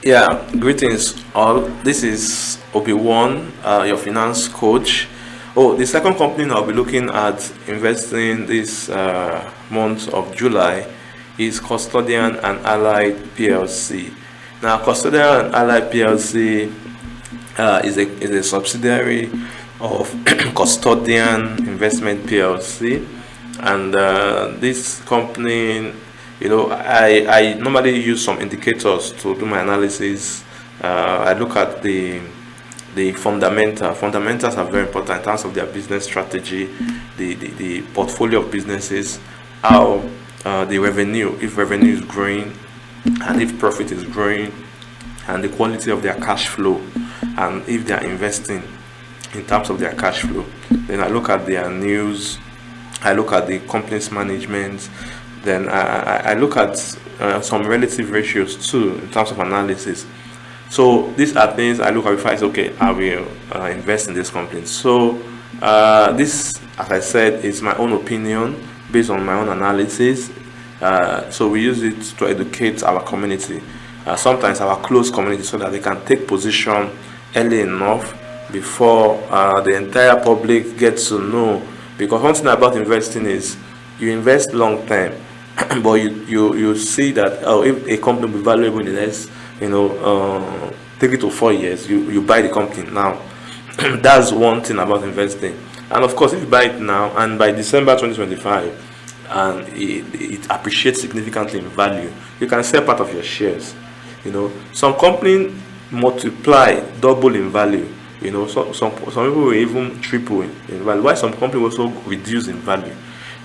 Yeah, greetings all. This is Obi-Wan, your finance coach. Oh, the second company I'll be looking at investing this month of July is Custodian and Allied PLC. Now, Custodian and Allied PLC is a subsidiary of Custodian Investment PLC, and this company, I normally use some indicators to do my analysis. I look at the fundamentals are very important in terms of their business strategy, the portfolio of businesses, how the revenue, if revenue is growing and if profit is growing, and the quality of their cash flow, and if they are investing in terms of their cash flow. Then I look at their news, I look at the company's management, then I look at some relative ratios too in terms of analysis. So these are things I look at before I say, okay, I will invest in this company. So this, as I said, is my own opinion based on my own analysis. So we use it to educate our community, sometimes our close community, so that they can take position early enough before the entire public gets to know. Because one thing about investing is you invest long term, but you see that if a company will be valuable in the next 3 to 4 years, you buy the company now. That's one thing about investing. And of course, if you buy it now and by December 2025 and it appreciates significantly in value, you can sell part of your shares. Some companies multiply, double in value. Some people will even triple in value. Why some companies also reduce in value?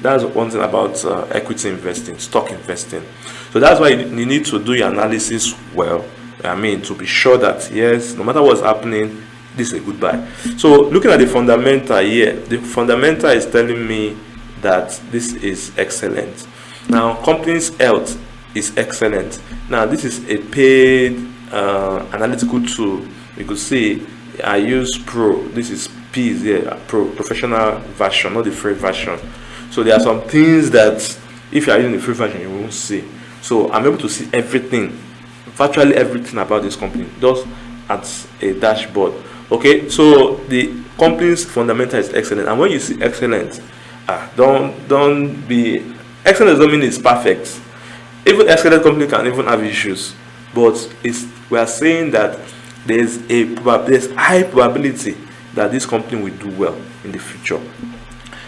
That's one thing about equity investing, stock investing. So that's why you need to do your analysis well. To be sure that yes, no matter what's happening, this is a good buy. So looking at the fundamental here, the fundamental is telling me that this is excellent. Now, company's health is excellent. Now, this is a paid analytical tool. You could see I use Pro. This is P is here, Pro, professional version, not the free version. So there are some things that if you are using the free version, you won't see. So I'm able to see everything, virtually everything about this company, just at a dashboard. Okay, so the company's fundamental is excellent, and when you see excellent, don't be excellent doesn't mean it's perfect. Even excellent company can even have issues, but we are saying that there's high probability that this company will do well in the future.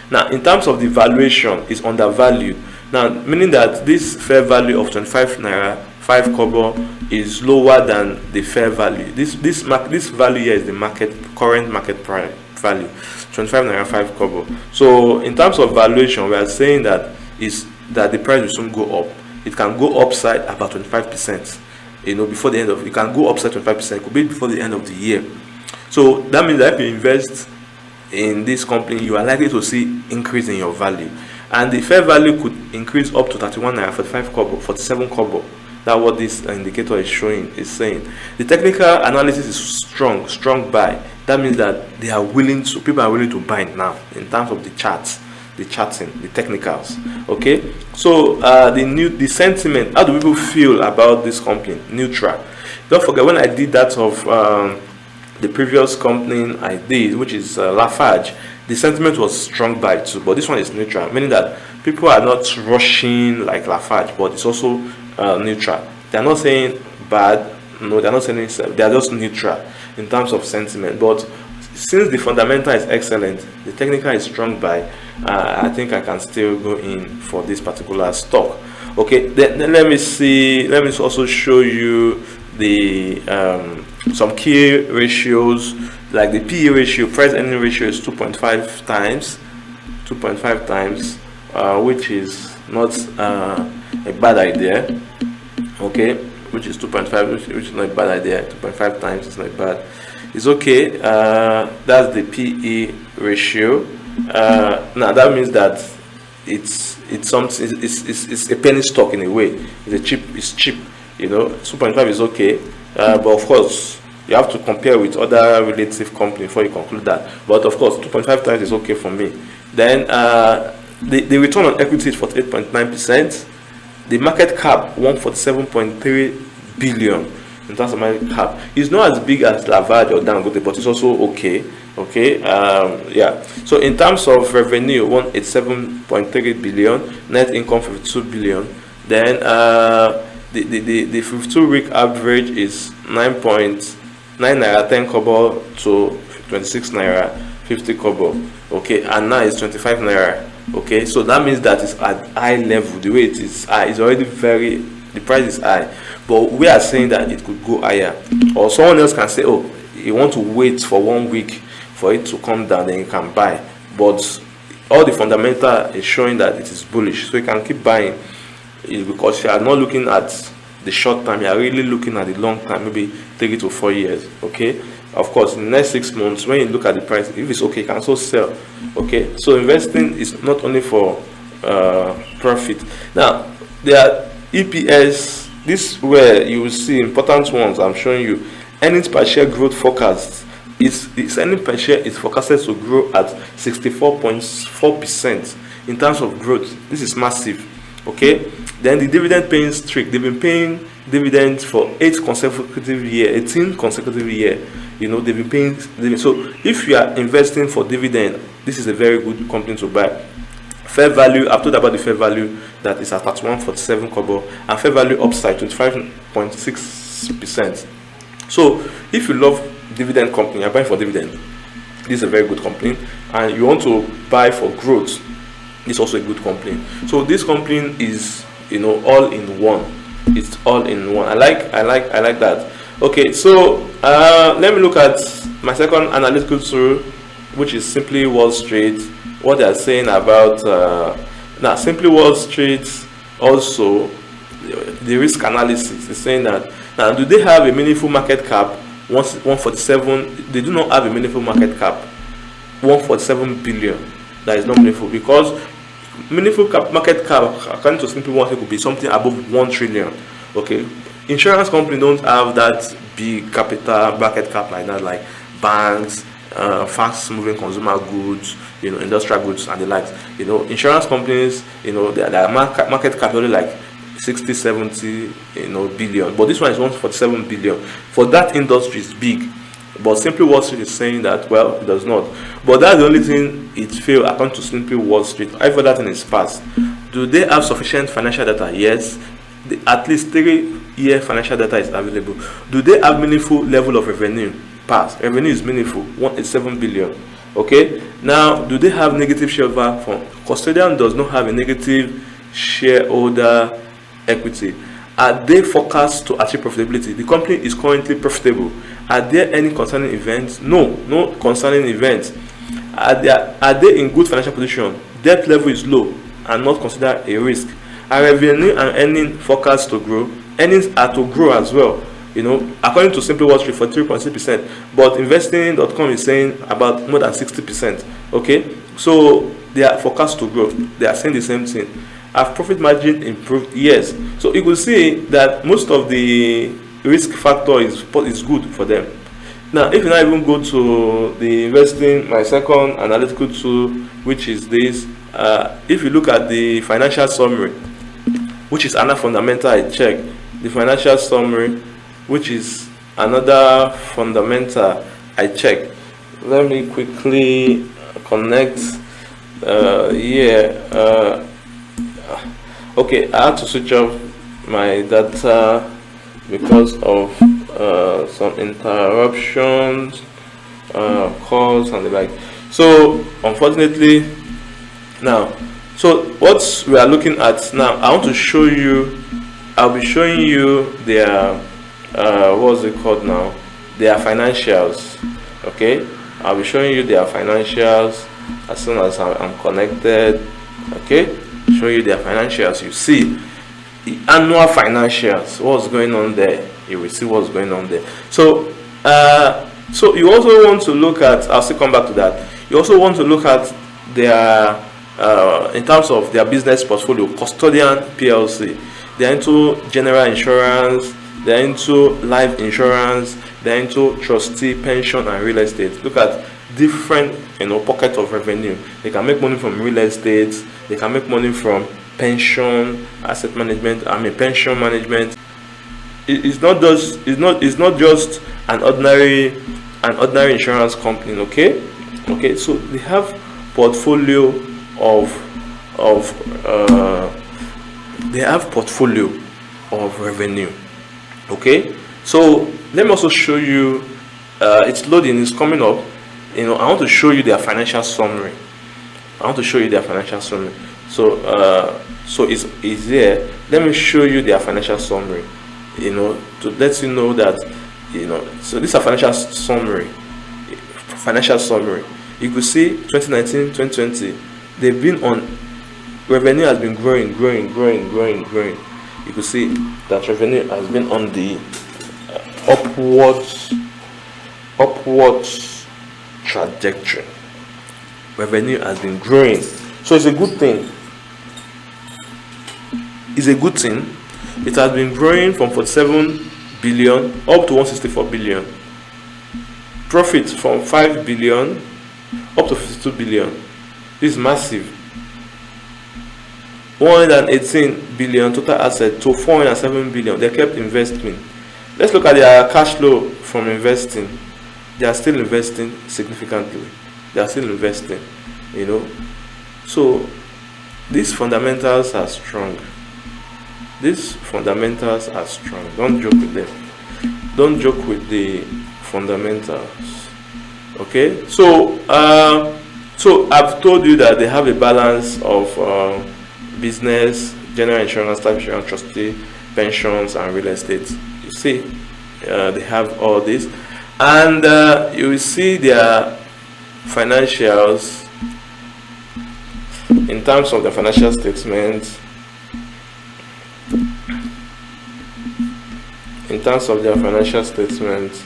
Now, in terms of the valuation, it's undervalued. Now, meaning that this fair value of 25 naira 5 kobo is lower than the fair value. This value here is the current market value, 25 naira 5 kobo. So, in terms of valuation, we are saying that the price will soon go up. It can go upside about 25%. Before the end of it can go upside 25%. It could be before the end of the year. So that means that if you invest in this company, you are likely to see increase in your value, and the fair value could increase up to 31 naira 45 kobo, 47 kobo. That's what this indicator is saying. The technical analysis is strong buy. That means that people are willing to buy now in terms of the charts, the charting, the technicals. Okay, so the sentiment. How do people feel about this company? Neutral. Don't forget when I did that of the previous company I did, which is Lafarge, the sentiment was strong buy too, but this one is neutral, meaning that people are not rushing like Lafarge, but it's also neutral. They are not saying bad, no, they are not saying they are just neutral in terms of sentiment. But since the fundamental is excellent, the technical is strong buy, I think I can still go in for this particular stock. Okay, then let me also show you the some key ratios, like the PE ratio, price earning ratio is 2.5 times, which is not a bad idea. Okay, which is 2.5, which is not a bad idea. 2.5 times is not bad. It's okay. That's the PE ratio. Now that means that it's a penny stock in a way. It's cheap. 2.5 is okay. But of course, you have to compare with other relative companies before you conclude that. But of course, 2.5 times is okay for me. Then the return on equity is 48.9%. The market cap 147.3 billion. in terms of market cap. It's not as big as Lafarge or Dangote, but it's also okay. Okay, yeah. So in terms of revenue, 187.3 billion, net income 52 billion. Then the 52-week average is 9.9 naira 10 kobo to 26 naira 50 kobo. Okay, and now it's 25 naira. Okay, so that means that it's at high level. The way it is high, it's already the price is high, but we are saying that it could go higher. Or someone else can say, oh, you want to wait for 1 week for it to come down, then you can buy. But all the fundamental is showing that it is bullish, so you can keep buying. It's because you are not looking at the short term, you are really looking at the long term, maybe 3 to 4 years. Okay, of course, in the next 6 months, when you look at the price, if it's okay, you can also sell. Okay, so investing is not only for profit. Now, there are EPS. This is where you will see important ones. I'm showing you earnings per share growth forecast. Its earnings per share is forecasted to grow at 64.4% in terms of growth. This is massive. Okay, then the dividend paying streak, they've been paying dividends for 18 consecutive years. You know, they've been paying dividends. So if you are investing for dividend, this is a very good company to buy. Fair value, I've told about the fair value that is at 31.47 kobo, and fair value upside 25.6%. So if you love dividend company, you're buying for dividend, this is a very good company. And you want to buy for growth, it's also a good company. So this company is, you know, all in one. It's all in one. I like that. Okay, so let me look at my second analytical tool, which is Simply Wall Street. What they are saying about now Simply Wall Street, also the risk analysis is saying that now, do they have a meaningful market cap? 147. They do not have a meaningful market cap. 147 billion. That is not meaningful, because meaningful market cap, according to Simply Wall Street, could be something above 1 trillion. Okay, insurance companies don't have that big capital market cap like that, like banks, fast-moving consumer goods, you know, industrial goods and the likes. You know, insurance companies, you know, their market cap only like 60, 70, you know, billion. But this one is 147 billion. For that industry, is big. But Simply Wall Street is saying that, well, it does not. But that's the only thing it failed according to Simply Wall Street. Every other thing is passed. Do they have sufficient financial data? Yes. At least 3-year financial data is available. Do they have meaningful level of revenue? Pass. Revenue is meaningful. 187 billion. Okay. Now, do they have negative shareholder fund? Custodian does not have a negative shareholder equity. Are they forecast to achieve profitability? The company is currently profitable. Are there any concerning events? No concerning events. Are they in good financial position? Debt level is low and not considered a risk. Are revenue and earning forecast to grow? Earnings are to grow as well. You know, according to Simply Wall Street, for 3.6%, but investing.com is saying about more than 60%. Okay, so they are forecast to grow. They are saying the same thing. Have profit margin improved? Yes. So you could see that most of the risk factor is good for them. Now, if you now even go to the investing, my second analytical tool, which is this, if you look at the financial summary, which is another fundamental I check, the financial summary, which is another fundamental I check. Let me quickly connect here. Okay, I had to switch off my data because of some interruptions, calls and the like. So unfortunately, now, so what we are looking at now, I want to show you. I'll be showing you their what's it called now? Their financials. Okay, I'll be showing you their financials as soon as I'm connected. Okay, show you their financials. You see the annual financials. What's going on there? You will see what's going on there. So so you also want to look at, I'll still come back to that. You also want to look at their in terms of their business portfolio. Custodian PLC, they're into general insurance, they're into life insurance, they're into trustee, pension and real estate. Look at different, you know, pockets of revenue. They can make money from real estate, they can make money from pension, asset management, pension management. it's not just an ordinary insurance company. Okay, so they have portfolio of they have portfolio of revenue. Okay, so let me also show you, it's loading, it's coming up. I want to show you their financial summary. So it's there. Let me show you their financial summary, to let you know that, so this is a financial summary. You could see 2019, 2020, they've been on, revenue has been growing. You could see that revenue has been on the upwards trajectory. Revenue has been growing, so it's a good thing. It has been growing from 47 billion up to 164 billion. Profit from 5 billion up to 52 billion. This is massive. 118 billion total asset to 407 billion. They kept investing. Let's look at their cash flow from investing. They are still investing significantly. So these fundamentals are strong. Don't joke with them. Don't joke with the fundamentals. Okay, so I've told you that they have a balance of business, general insurance, life insurance, trustee, pensions, and real estate. You see, they have all this, and you will see their financials in terms of the financial statements. In terms of their financial statements,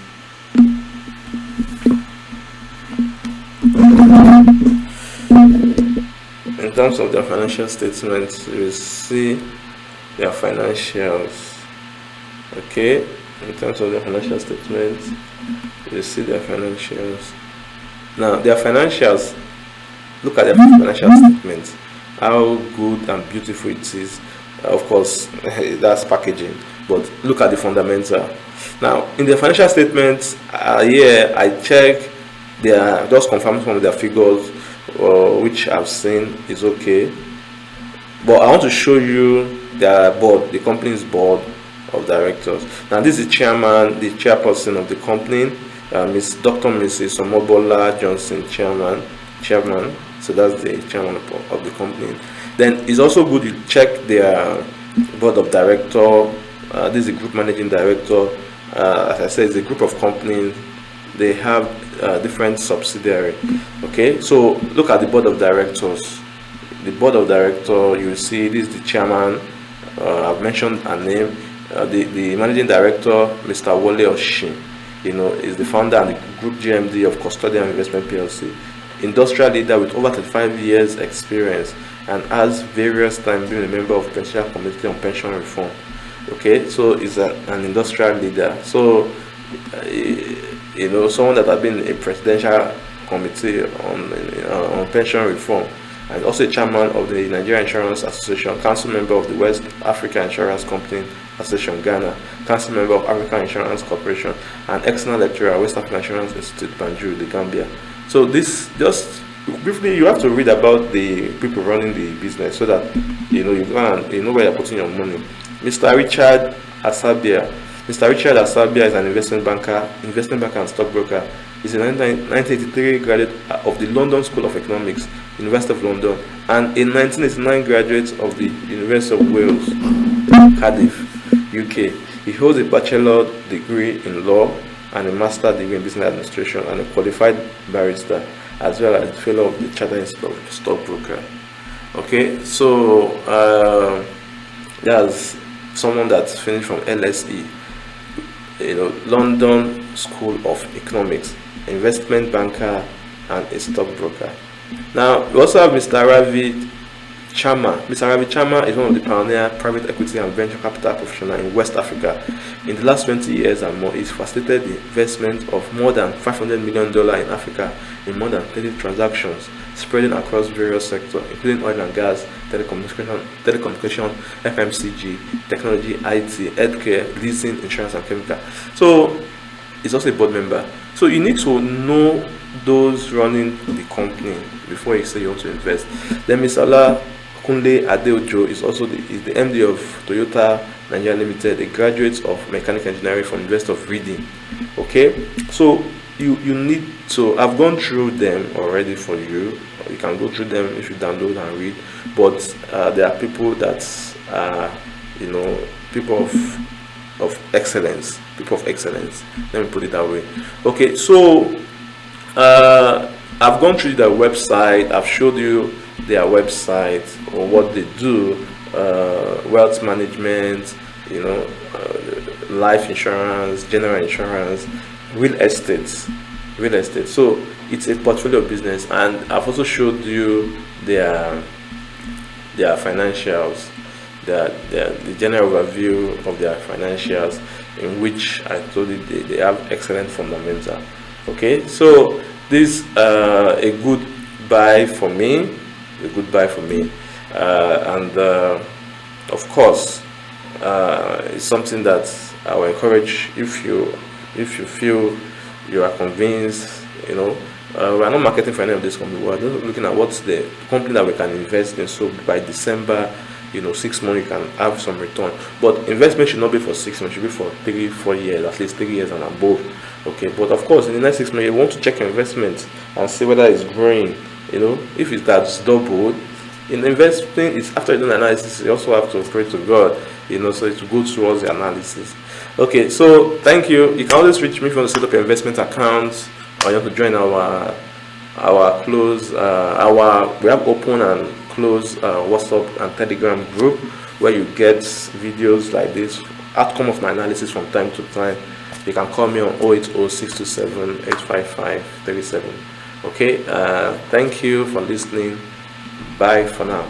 you will see their financials. Okay, in terms of their financial statements, you will see their financials. Now, their financials, look at their financial statements, how good and beautiful it is. Of course, that's packaging, but look at the fundamental. Now, in the financial statements, I check, they are just confirmed from their figures, which I've seen is okay. But I want to show you their board, the company's board of directors. Now, this is the chairperson of the company, Dr. Mrs. Omobola Johnson, chairman. So that's the chairman of the company. Then it's also good you check their board of director. This is the group managing director. As I said, it's a group of companies. They have different subsidiaries. Okay, so look at the board of directors. The board of director, you will see this is the chairman. I've mentioned her name. The managing director, Mr. Wole Oshin, is the founder and the group GMD of Custodian Investment Plc. Industrial leader with over 35 years experience, and has various times been a member of the Presidential Committee on Pension Reform. Okay, so he's an industrial leader. So, someone that has been a presidential committee on pension reform, and also a chairman of the Nigerian Insurance Association, council member of the West Africa Insurance Company Association, Ghana, council member of African Insurance Corporation, and external lecturer at West African Insurance Institute, Banjul, the Gambia. So this, just briefly, you have to read about the people running the business so that you know where you're putting your money. Mr. Richard Asabia is an investment banker and stockbroker. He's a 1983 graduate of the London School of Economics, University of London, and a 1989 graduate of the University of Wales, Cardiff, UK. He holds a bachelor degree in law and a master's degree in business administration, and a qualified barrister, as well as a fellow of the Chartered Institute of Stockbroker. Okay, so there's someone that's finished from LSE, London School of Economics, investment banker and a stockbroker. Now we also have Mr. Ravi Chama. Mr. Ravi Chama is one of the pioneer private equity and venture capital professionals in West Africa. In the last 20 years and more, he's facilitated the investment of more than $500 million in Africa in more than 30 transactions, spreading across various sectors, including oil and gas, telecommunication, FMCG, technology, IT, healthcare, leasing, insurance, and chemical. So, he's also a board member. So, you need to know those running the company before you say you want to invest. Then Mr. Kunle Adeojo is also the MD of Toyota Nigeria Limited, a graduate of mechanical engineering from University of Reading. Okay, so you need to. I've gone through them already for you. You can go through them if you download and read. But there are people that people of excellence. People of excellence. Let me put it that way. Okay, so I've gone through their website. I've showed you their website or what they do, wealth management, life insurance, general insurance, real estate. So it's a portfolio business, and I've also showed you their financials, the general overview of their financials, in which I told you they have excellent fundamental. Okay, so this a good buy for me. And of course, it's something that I will encourage. If you feel you are convinced, we are not marketing for any of this company. We are just looking at what's the company that we can invest in. So by December, 6 months you can have some return. But investment should not be for 6 months; it should be for 3-4 years, at least 3 years and above. Okay, but of course, in the next 6 months, you want to check your investment and see whether it's growing. If it has doubled, in investing, it's after doing analysis, you also have to pray to God, so it will go towards the analysis. Okay, so thank you. You can always reach me if you want to set up your investment account, or you want to join our close, we have open and close WhatsApp and Telegram group where you get videos like this, outcome of my analysis from time to time. You can call me on 080-627-855-37. Okay, thank you for listening. Bye for now.